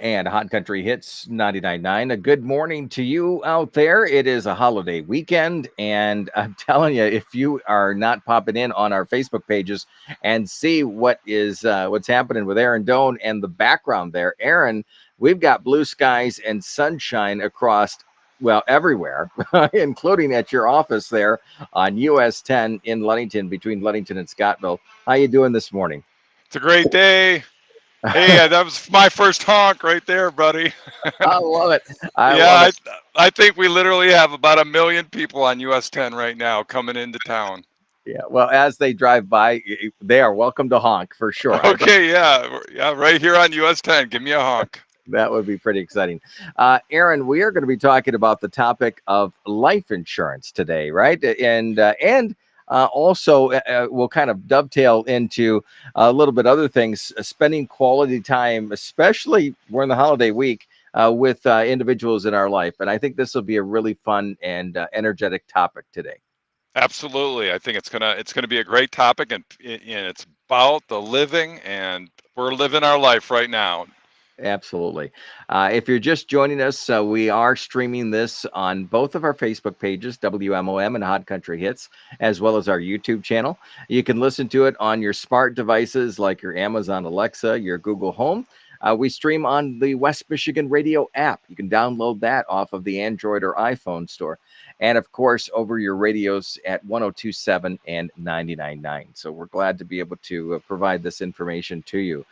And Hot Country Hits 99.9. A good morning to you out there. It is a holiday weekend, and I'm telling you, if you are not popping in on our Facebook pages and see what's happening with Erin Doan and the background there, Erin, we've got blue skies and sunshine across. Well, everywhere, including at your office there on US 10 in Ludington, between Ludington and Scottville. How you doing this morning? It's a great day. Hey, that was my first honk right there, buddy. I love it. I Yeah, love it. I think we literally have about 1 million people on US 10 right now coming into town. Yeah, well, as they drive by, they are welcome to honk for sure. Okay, yeah, yeah, right here on US 10. Give me a honk. That would be pretty exciting. Aaron, we are going to be talking about the topic of life insurance today, right? And also, we'll kind of dovetail into a little bit other things, spending quality time, especially we're in the holiday week, with individuals in our life. And I think this will be a really fun and energetic topic today. Absolutely. I think it's gonna be a great topic, and it's about the living, and we're living our life right now. Absolutely. If you're just joining us, we are streaming this on both of our Facebook pages, WMOM and Hot Country Hits, as well as our YouTube channel. You can listen to it on your smart devices like your Amazon Alexa, your Google Home. We stream on the West Michigan Radio app. You can download that off of the Android or iPhone store. And of course, over your radios at 1027 and 99.9. So we're glad to be able to provide this information to you.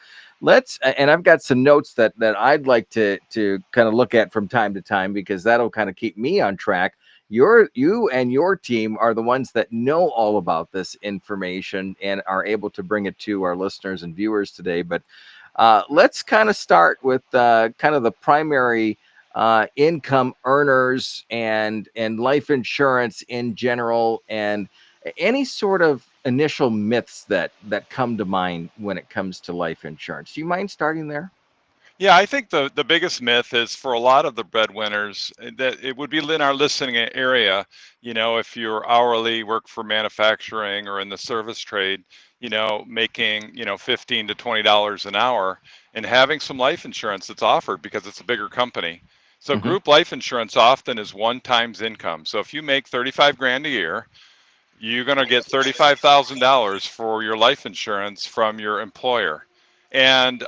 And I've got some notes that I'd like to kind of look at from time to time because that'll kind of keep me on track. You and your team are the ones that know all about this information and are able to bring it to our listeners and viewers today. But let's kind of start with kind of the primary income earners and life insurance in general, and any sort of initial myths that come to mind when it comes to life insurance. Do you mind starting there? Yeah, I think the biggest myth is for a lot of the breadwinners that it would be in our listening area. If you're hourly, work for manufacturing or in the service trade, making, 15 to $20 an hour and having some life insurance that's offered because it's a bigger company. So Hmm. group life insurance often is one times income. So if you make 35 grand a year, you're going to get $35,000 for your life insurance from your employer. And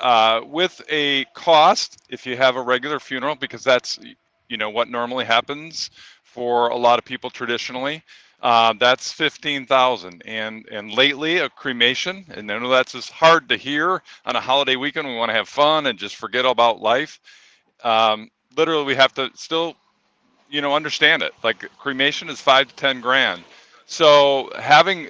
with a cost, if you have a regular funeral, because that's what normally happens for a lot of people traditionally, that's 15,000. And lately a cremation, and I know that's just hard to hear on a holiday weekend. We want to have fun and just forget about life. Literally, we have to still understand it. Like cremation is 5 to 10 grand. So having,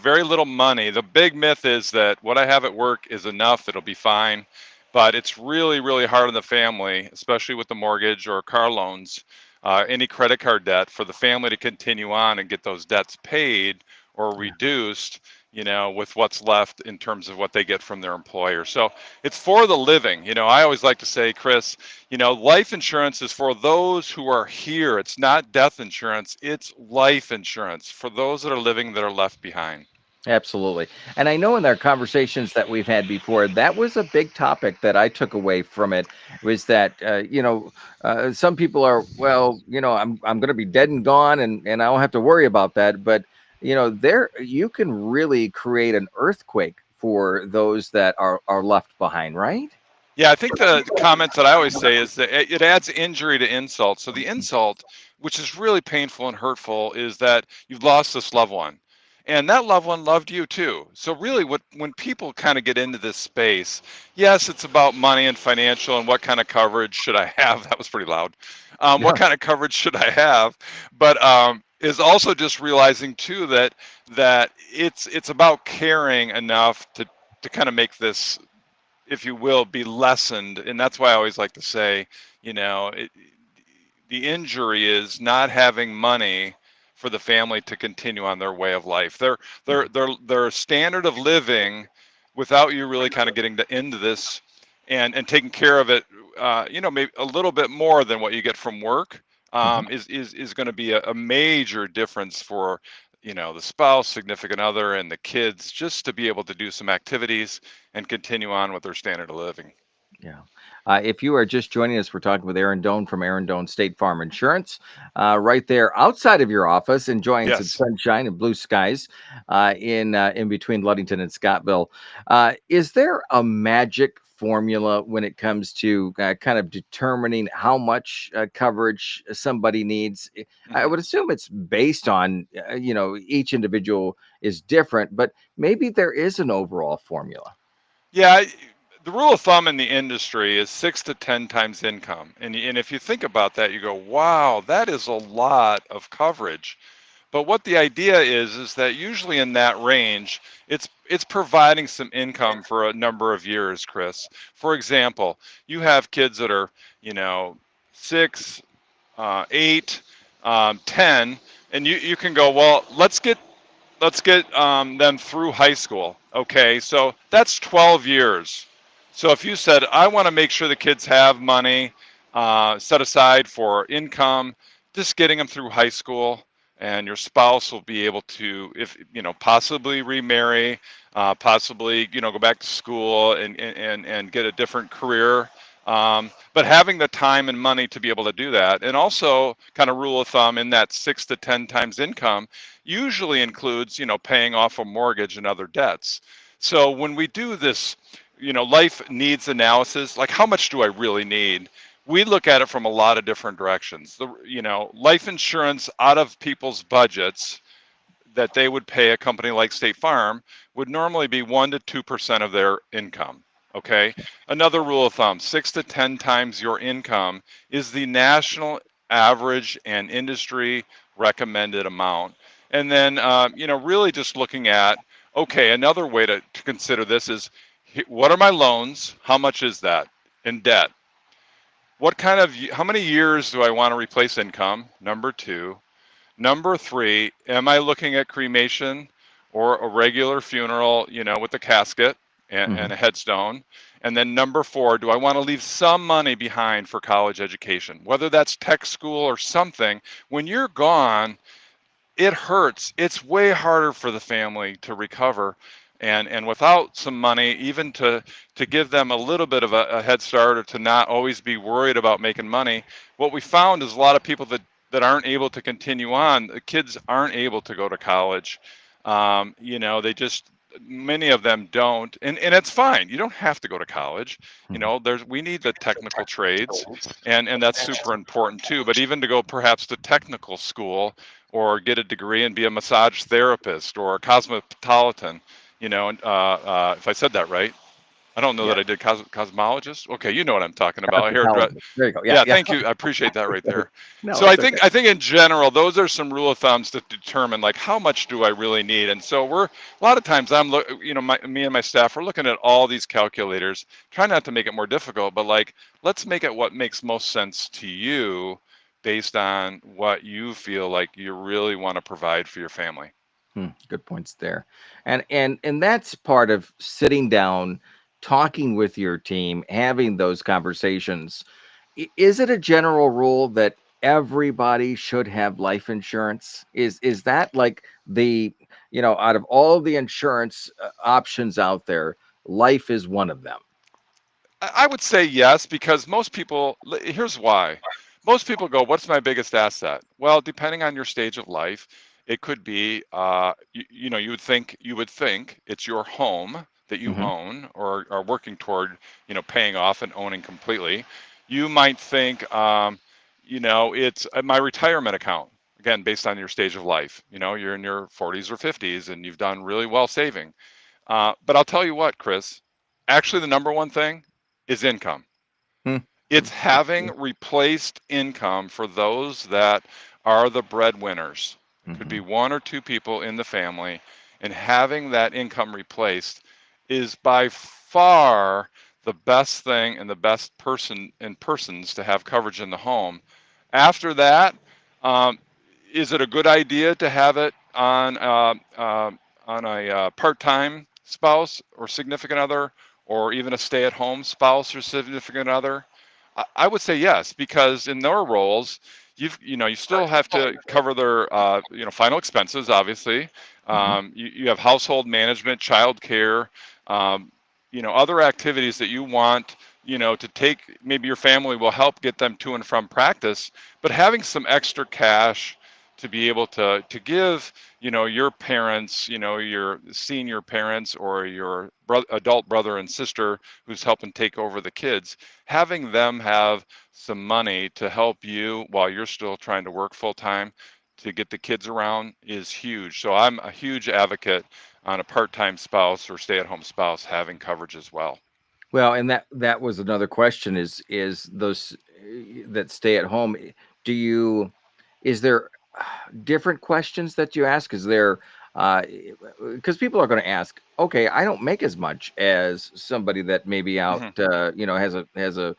very little money, the big myth is that what I have at work is enough, it'll be fine. But it's really, really hard on the family, especially with the mortgage or car loans, any credit card debt, for the family to continue on and get those debts paid or reduced, with what's left in terms of what they get from their employer. So it's for the living. I always like to say, Chris, life insurance is for those who are here. It's not death insurance, it's life insurance for those that are living that are left behind. Absolutely. And I know in our conversations that we've had before, that was a big topic that I took away from it was that, some people are, well, I'm going to be dead and gone and I don't have to worry about that. But, there you can really create an earthquake for those that are left behind, right? Yeah, I think the comments that I always say is that it adds injury to insult. So the insult, which is really painful and hurtful, is that you've lost this loved one. And that loved one loved you too. So really when people kind of get into this space, yes, it's about money and financial and what kind of coverage should I have? That was pretty loud. What Yeah. kind of coverage should I have? But is also just realizing too that it's about caring enough to kind of make this, if you will, be lessened. And that's why I always like to say, you know, it, the injury is not having money for the family to continue on their way of life. Their standard of living, without you really kind of getting into this and taking care of it, maybe a little bit more than what you get from work, Mhm. is going to be a major difference for the spouse, significant other, and the kids, just to be able to do some activities and continue on with their standard of living. Yeah. If you are just joining us, we're talking with Erin Doan from Erin Doan State Farm Insurance, right there outside of your office, enjoying some Yes. sunshine and blue skies in between Ludington and Scottville. Is there a magic formula when it comes to kind of determining how much coverage somebody needs? I Hmm. would assume it's based on, each individual is different, but maybe there is an overall formula. Yeah, the rule of thumb in the industry is 6 to 10 times income. And if you think about that, you go, wow, that is a lot of coverage. But what the idea is that usually in that range, it's providing some income for a number of years, Chris. For example, you have kids that are, you know, 6, 8, 10, and you can go, well, let's get them through high school. Okay, so that's 12 years. So if you said, I want to make sure the kids have money set aside for income, just getting them through high school, and your spouse will be able to, if possibly remarry, possibly go back to school and get a different career. But having the time and money to be able to do that, and also kind of rule of thumb in that 6 to 10 times income usually includes, paying off a mortgage and other debts. So when we do this, life needs analysis, like how much do I really need? We look at it from a lot of different directions. Life insurance out of people's budgets that they would pay a company like State Farm would normally be 1 to 2% of their income. Okay. Another rule of thumb: 6 to 10 times your income is the national average and industry recommended amount. And then, really just looking at, okay, another way to consider this is what are my loans? How much is that in debt? How many years do I want to replace income? Number two. Number three, am I looking at cremation or a regular funeral, with a casket and Mhm. a headstone? And then number four, do I want to leave some money behind for college education, whether that's tech school or something? When you're gone, it hurts. It's way harder for the family to recover. And without some money, even to give them a little bit of a head start, or to not always be worried about making money, what we found is a lot of people that aren't able to continue on, the kids aren't able to go to college. They just, many of them don't. And it's fine. You don't have to go to college. Mhm. We need the technical trades, and that's super important too. But even to go perhaps to technical school, or get a degree and be a massage therapist or a cosmetologist. If I said that right, I don't know Yeah. that I did cosmologist. Okay, you know what I'm talking about. Cosmetologist. There you go. Yeah, Yeah, yeah. thank you. I appreciate that right there. No, So I it's okay. think I think in general, those are some rule of thumbs to determine like how much do I really need. And so we're a lot of times me and my staff are looking at all these calculators, try not to make it more difficult, but like let's make it what makes most sense to you based on what you feel like you really want to provide for your family. Good points there. And that's part of sitting down, talking with your team, having those conversations. Is it a general rule that everybody should have life insurance? Is that like the, out of all the insurance options out there, life is one of them? I would say yes, because most people, here's why. Most people go, what's my biggest asset? Well, depending on your stage of life, it could be, you would think it's your home that you Hmm. own or are working toward, paying off and owning completely. You might think, it's my retirement account. Again, based on your stage of life. You're in your 40s or 50s and you've done really well saving. But I'll tell you what, Chris, actually, the number one thing is income. Hmm. It's having replaced income for those that are the breadwinners. Could be Hmm. one or two people in the family, and having that income replaced is by far the best thing and the best persons to have coverage in the home. After that, um, is it a good idea to have it on a part-time spouse or significant other, or even a stay-at-home spouse or significant other? I would say yes, because in their roles, you still have to cover their final expenses. Obviously, Hmm. you have household management, child care, um, other activities that you want to take, maybe your family will help get them to and from practice, but having some extra cash to be able to give, your parents, your senior parents, or your adult brother and sister who's helping take over the kids, having them have some money to help you while you're still trying to work full time to get the kids around is huge. So I'm a huge advocate on a part-time spouse or stay-at-home spouse having coverage as well. Well, and that was another question, is those that stay at home, do you is there different questions that you ask? Is there uh because people are going to ask, okay, I don't make as much as somebody that maybe out Hmm. has a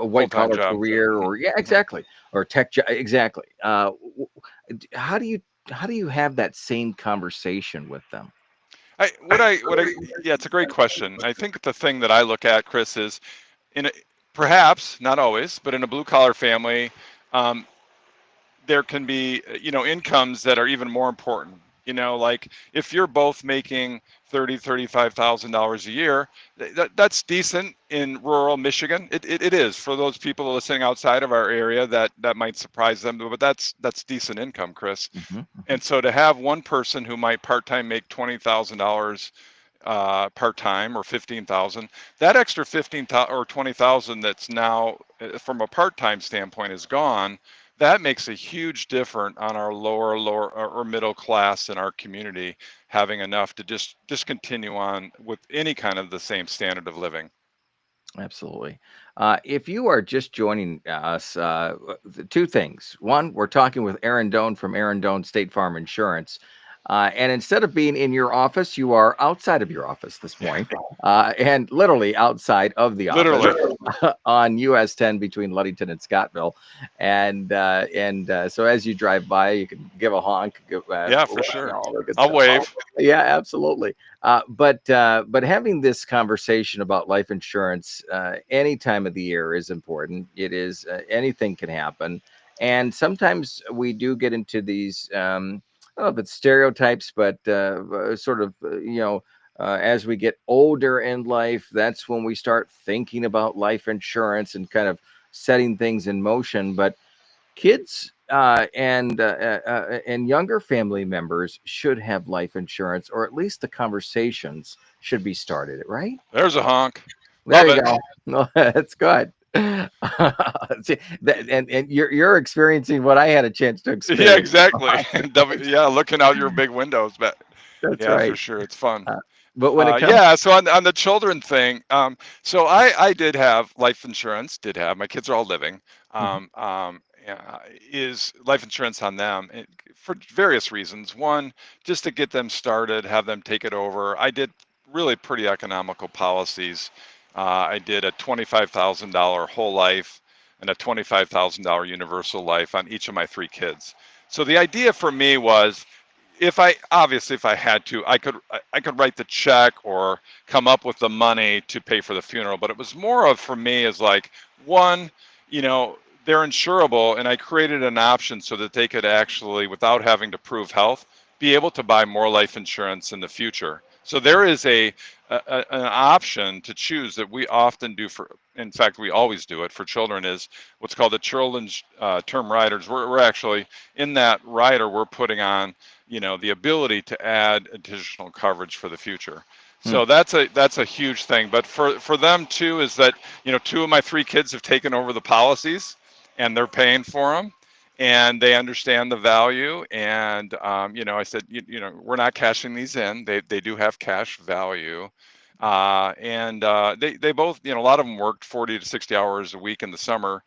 white Full-time collar job. career, Hmm. or yeah, Hmm. exactly, or tech job, exactly. How do you have that same conversation with them? Yeah, it's a great question. I think the thing that I look at, Chris, is in a, perhaps not always, but in a blue collar family, um, there can be, incomes that are even more important. Like if you're both making 35,000 dollars a year, that's decent in rural Michigan. It is for those people listening outside of our area, that might surprise them, but that's decent income, Chris. Hmm. And so to have one person who might part-time make $20,000 part-time, or 15,000, that extra 15,000 or 20,000 that's now, from a part-time standpoint, is gone. That makes a huge difference on our lower or middle class in our community, having enough to just continue on with any kind of the same standard of living. Absolutely. If you are just joining us, two things. One, we're talking with Erin Doan from Erin Doan State Farm Insurance. And instead of being in your office, you are outside of your office this morning, and literally outside of the office Literally. on US 10 between Ludington and Scottville. And so as you drive by, you can give a honk, Yeah, for sure. all the good I'll stuff. wave. Yeah, absolutely. But having this conversation about life insurance any time of the year is important. It is anything can happen, and sometimes we do get into these. I don't know if it's stereotypes, but sort of as we get older in life, that's when we start thinking about life insurance and kind of setting things in motion. But kids and younger family members should have life insurance, or at least the conversations should be started, right? There's a honk. There Love you it. go. No, that's good. See, and you're experiencing what I had a chance to Yeah, experience. exactly. Yeah, looking out your big windows, but That's yeah, for right. sure, it's fun. Uh, but when it comes, Yeah, so on the children thing, so I did have life insurance. Did have, my kids are all living. Mhm, Is life insurance on them, for various reasons. One, just to get them started, have them take it over. I did really pretty economical policies. I did a $25,000 whole life and a $25,000 universal life on each of my three kids. So the idea for me was, if I had to, I could write the check or come up with the money to pay for the funeral. But it was more of, for me, is like, one, you know they're insurable, and I created an option so that they could actually, without having to prove health, be able to buy more life insurance in the future. So there is an option to choose that we often do for, in fact, we always do it for children, is what's called the children's term riders. We're actually, in that rider, we're putting on, the ability to add additional coverage for the future. mm, So that's a huge thing. But for them too, is that, two of my three kids have taken over the policies, and they're paying for them, and they understand the value. And I said, we're not cashing these in. They do have cash value. And they both, a lot of them worked 40 to 60 hours a week in the summer,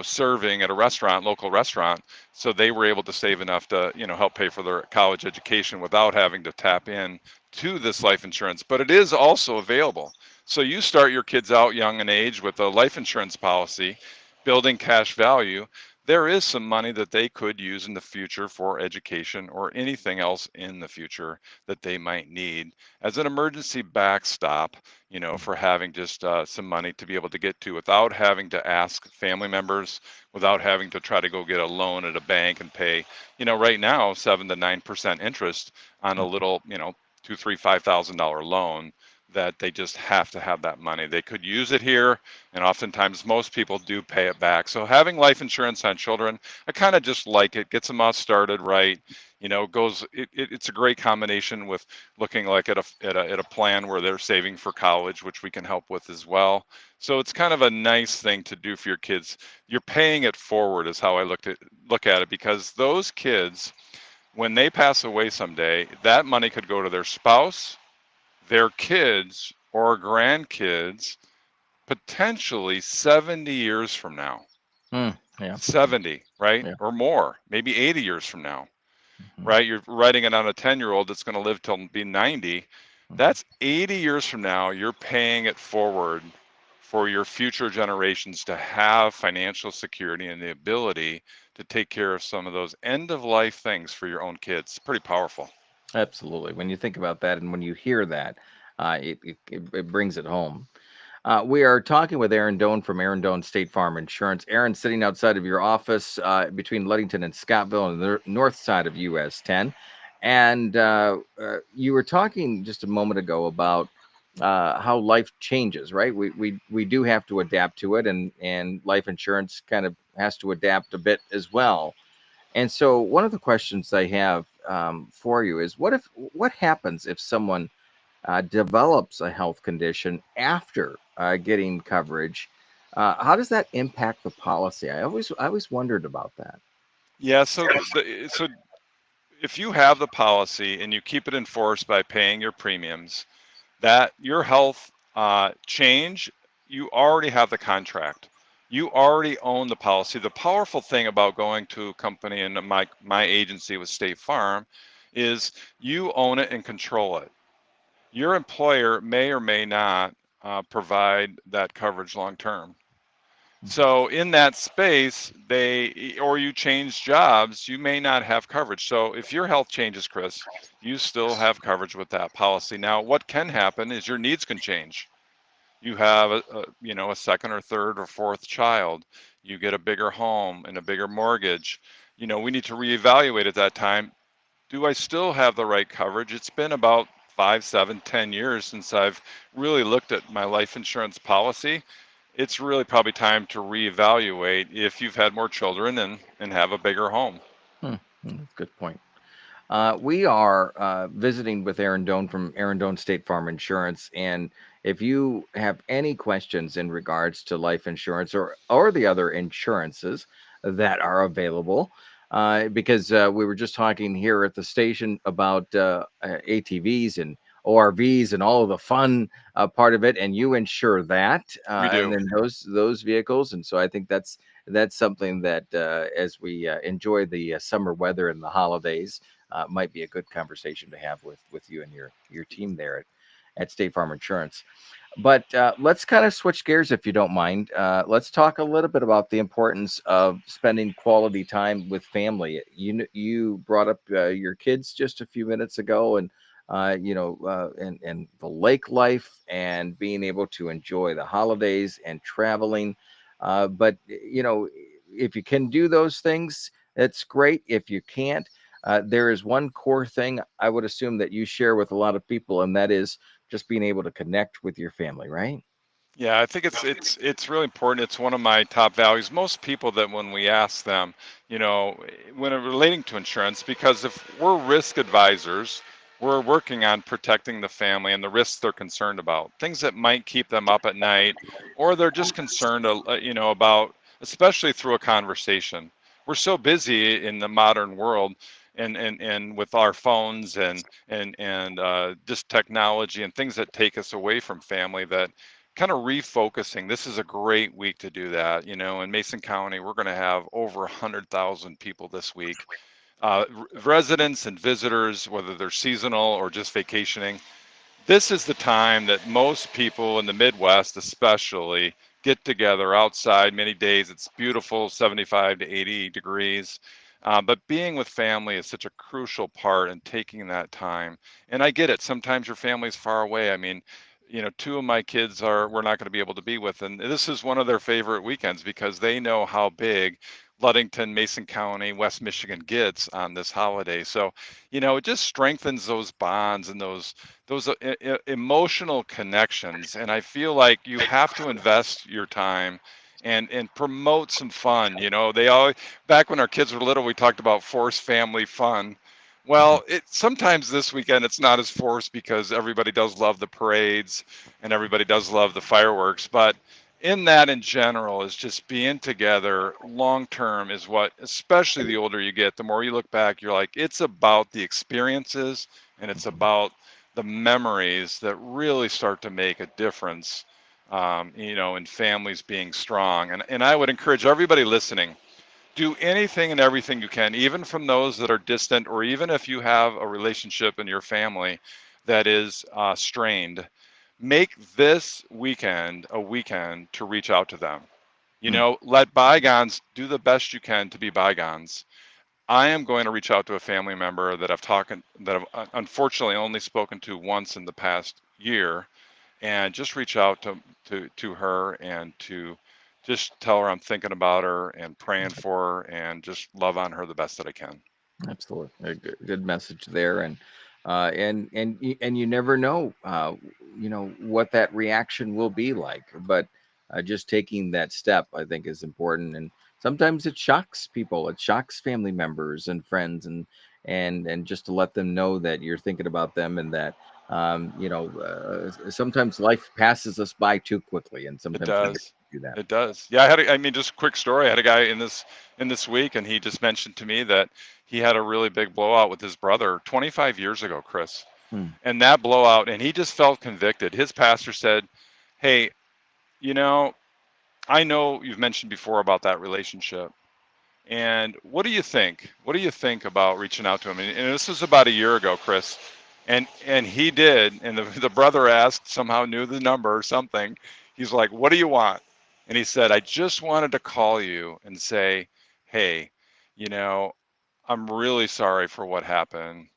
serving at a restaurant, local restaurant. So they were able to save enough to, help pay for their college education without having to tap in to this life insurance. But it is also available. So you start your kids out young in age with a life insurance policy, building cash value. There is some money that they could use in the future for education or anything else in the future that they might need as an emergency backstop, for having just some money to be able to get to without having to ask family members, without having to try to go get a loan at a bank and pay, right now, 7 to 9% interest on a mm. little, $2, $3, $5,000 loan. that they just have to have that money. They could use it here, and oftentimes most people do pay it back. So having life insurance on children, I kind of just like it, gets them all started right. It's a great combination with looking like at a plan where they're saving for college, which we can help with as well. So it's kind of a nice thing to do for your kids. You're paying it forward is how I look at it, because those kids, when they pass away someday, that money could go to their spouse, their kids, or grandkids potentially 70 years from now. Yeah. 70, right? Yeah. Or more, maybe 80 years from now, Mhm. right? You're writing it on a 10-year-old that's going to live till be 90. Mhm. That's 80 years from now. You're paying it forward for your future generations to have financial security and the ability to take care of some of those end of life things for your own kids. Pretty powerful. Absolutely. When you think about that and when you hear that, it brings it home. We are talking with Erin Doan from Erin Doan State Farm Insurance. Erin, sitting outside of your office between Ludington and Scottville on the north side of US 10. And you were talking just a moment ago about how life changes, right? We do have to adapt to it, and life insurance kind of has to adapt a bit as well. And so, one of the questions I have for you is, what happens if someone develops a health condition after getting coverage? How does that impact the policy? I always wondered about that. Yeah, so if you have the policy and you keep it enforced by paying your premiums, that your health change, you already have the contract. You already own the policy. The powerful thing about going to a company, and my agency with State Farm, is you own it and control it. Your employer may or may not provide that coverage long term. So in that space, or you change jobs, you may not have coverage. So if your health changes, Chris, you still have coverage with that policy. Now, what can happen is your needs can change. You have a second or third or fourth child. You get a bigger home and a bigger mortgage. We need to reevaluate at that time. Do I still have the right coverage? It's been about 5, 7, 10 years since I've really looked at my life insurance policy. It's really probably time to reevaluate if you've had more children and have a bigger home. Hmm, good point. We are visiting with Erin Doan from Erin Doan State Farm Insurance, and if you have any questions in regards to life insurance or the other insurances that are available, because we were just talking here at the station about ATVs and ORVs and all of the fun part of it, and you insure that, We and do. then those vehicles, and so I think that's something that as we enjoy the summer weather and the holidays might be a good conversation to have with you and your team there at State Farm Insurance. But let's kind of switch gears if you don't mind. Let's talk a little bit about the importance of spending quality time with family. You brought up your kids just a few minutes ago, and and the lake life and being able to enjoy the holidays and traveling. But if you can do those things, that's great. If you can't, there is one core thing I would assume that you share with a lot of people, and that is just being able to connect with your family, right? Yeah, I think it's really important. It's one of my top values. Most people that when we ask them, when relating to insurance, because if we're risk advisors, we're working on protecting the family and the risks they're concerned about, things that might keep them up at night, or they're just concerned, about, especially through a conversation. We're so busy in the modern world, and with our phones and just technology and things that take us away from family, that kind of refocusing. This is a great week to do that. In Mason County, we're going to have over 100,000 people this week, residents and visitors, whether they're seasonal or just vacationing. This is the time that most people in the Midwest, especially, get together outside. Many days it's beautiful, 75 to 80 degrees. But being with family is such a crucial part and taking that time. And I get it. Sometimes your family's far away. I mean, two of my kids we're not going to be able to be with. And this is one of their favorite weekends because they know how big Ludington, Mason County, West Michigan gets on this holiday. So, it just strengthens those bonds and those emotional connections. And I feel like you have to invest your time and promote some fun. They always back when our kids were little, we talked about forced family fun. Mhm. Well, sometimes this weekend it's not as forced because everybody does love the parades and everybody does love the fireworks, but in that in general is just being together long term is what, especially the older you get, the more you look back, you're like, it's about the experiences and it's Mhm. about the memories that really start to make a difference, in families being strong. And I would encourage everybody listening, do anything and everything you can, even from those that are distant, or even if you have a relationship in your family that is strained, make this weekend a weekend to reach out to them. Mm. Let bygones, do the best you can to be bygones. I am going to reach out to a family member that I've unfortunately only spoken to once in the past year, and just reach out to her and to just tell her I'm thinking about her and praying for her and just love on her the best that I can. Absolutely, a good message there, and you never know, what that reaction will be like. But just taking that step, I think, is important. And sometimes it shocks people, it shocks family members and friends, and just to let them know that you're thinking about them, and that sometimes life passes us by too quickly, and It sometimes we get does. to do that. It does. Yeah, I mean, just a quick story. I had a guy in this week, and he just mentioned to me that he had a really big blowout with his brother 25 years ago, Chris. Hmm. And that blowout, and he just felt convicted. His pastor said, "Hey, you know, I know you've mentioned before about that relationship. And what do you think? What do you think about reaching out to him?" And this was about a year ago, Chris. And he did. And the brother asked, somehow knew the number or something. He's like, "What do you want?" And he said, "I just wanted to call you and say, hey, you know, I'm really sorry for what happened.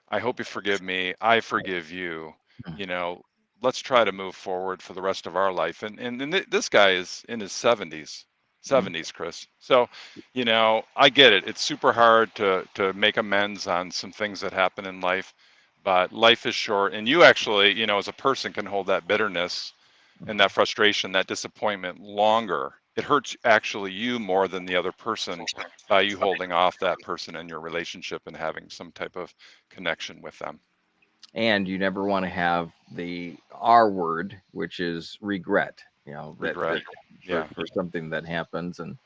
I hope you forgive me. I forgive you. Hmm. You know, let's try to move forward for the rest of our life." And this guy is in his 70s, Hmm. 70s, Chris. So, I get it. It's super hard to make amends on some things that happen in life, but life is short, and you actually, as a person, can hold that bitterness and that frustration, that disappointment longer. It hurts actually you more than the other person by you holding off that person in your relationship and having some type of connection with them. And you never want to have the R word, which is regret. That Regret. Yeah. for something that happens, and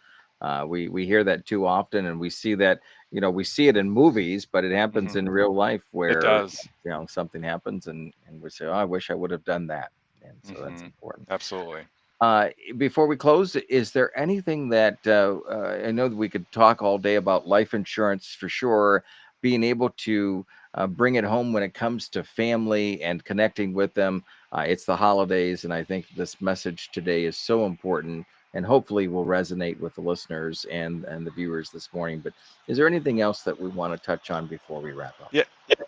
we hear that too often, and we see that, we see it in movies, but it happens Hmm. in real life It where does. something happens, and we say, "Oh, I wish I would have done that," and so that's Hmm. important. Absolutely. Uh, Before we close, is there anything that I know that we could talk all day about life insurance for sure, being able to bring it home when it comes to family and connecting with them? It's the holidays, and I think this message today is so important, and hopefully will resonate with the listeners and the viewers this morning. But is there anything else that we want to touch on before we wrap up? Yeah.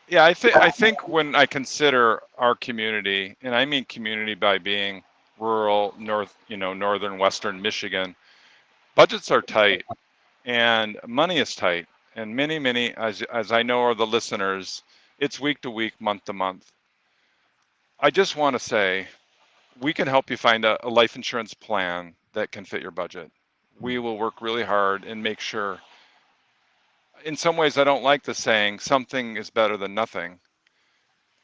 Yeah. I think when I consider our community, and I mean community by being rural, northern, western Michigan, budgets are tight and money is tight. And many, as I know are the listeners, it's week to week, month to month. I just want to say we can help you find a life insurance plan that can fit your budget. We will work really hard and make sure. In some ways, I don't like the saying something is better than nothing.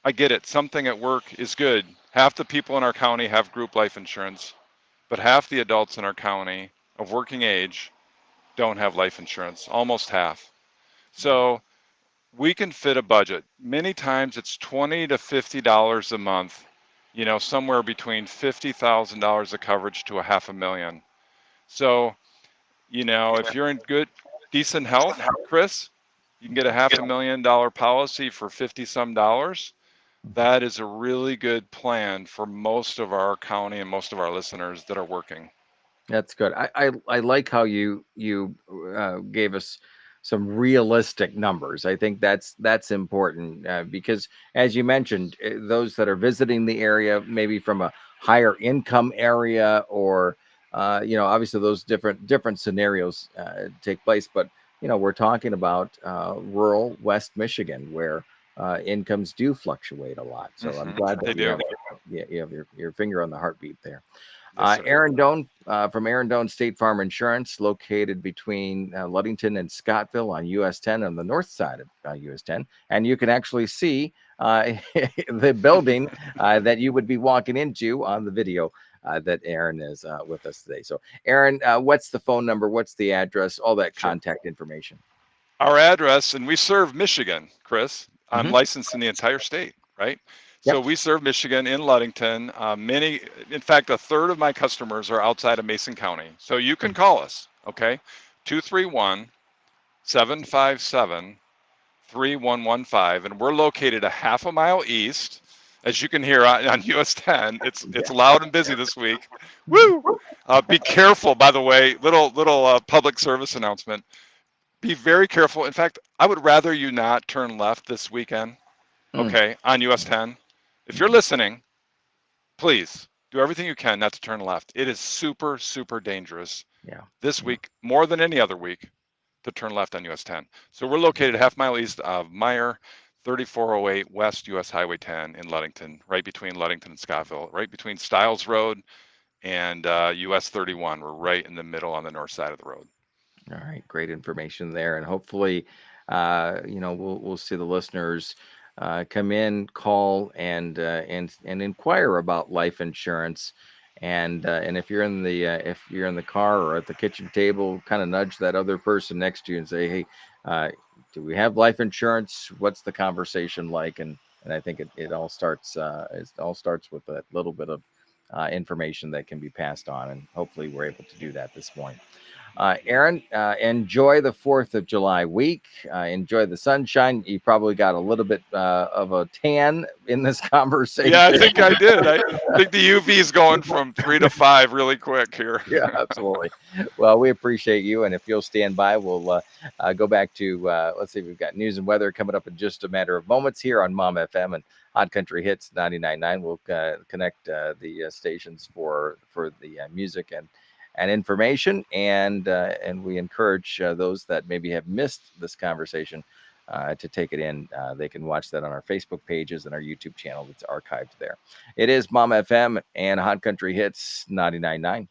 I get it. Something at work is good. Half the people in our county have group life insurance, but half the adults in our county of working age don't have life insurance, almost half. So we can fit a budget. Many times it's $20 to $50 a month, somewhere between $50,000 of coverage to a half a million. So, if you're in good, decent health, Chris, you can get a $500,000 policy for 50 some dollars. That is a really good plan for most of our county and most of our listeners that are working. That's good. I like how you gave us some realistic numbers. I think that's important, because, as you mentioned, those that are visiting the area, maybe from a higher income area, or obviously those different scenarios take place, but we're talking about rural West Michigan where incomes do fluctuate a lot. So I'm glad They that do. you have your finger on the heartbeat there. Yes, sir. Erin Doan from Erin Doan State Farm Insurance, located between Ludington and Scottville on US 10 on the north side of US 10. And you can actually see the building that you would be walking into on the video that Erin is with us today. So, Erin, what's the phone number? What's the address? All that Sure. contact information. Our address, and we serve Michigan, Chris. I'm Hmm. licensed in the entire state, right? So Yep. we serve Michigan in Ludington. In fact, a third of my customers are outside of Mason County. So you can call us, okay? 231 757 3115. And we're located a half a mile east. As you can hear on US 10, it's Yeah. loud and busy this week. Woo! Be careful, by the way. Little public service announcement. Be very careful. In fact, I would rather you not turn left this weekend, Mm. okay, on US 10. If you're listening, please do everything you can not to turn left. It is super, super dangerous Yeah. this Yeah. week, more than any other week, to turn left on US 10. So we're located a half mile east of Meyer, 3408 West US Highway 10 in Ludington, right between Ludington and Scottville, right between Stiles Road and US 31. We're right in the middle on the north side of the road. All right, great information there, and hopefully, we'll see the listeners come in, call, and inquire about life insurance, and if you're in the car or at the kitchen table, kind of nudge that other person next to you and say, hey, uh, do we have life insurance? What's the conversation like? And I think it all starts with a little bit of information that can be passed on, and hopefully we're able to do that this morning. Aaron, enjoy the 4th of July week. Enjoy the sunshine. You probably got a little bit of a tan in this Yeah, I conversation. think I did. I think the UV is going from 3 to 5 really quick here. Yeah, absolutely. Well, we appreciate you. And if you'll stand by, we'll go back to, let's see, we've got news and weather coming up in just a matter of moments here on Mom FM and Hot Country Hits 99.9. We'll connect the stations for the music and information. And we encourage those that maybe have missed this conversation to take it in. They can watch that on our Facebook pages and our YouTube channel that's archived there. It is Mom FM and Hot Country Hits 99.9.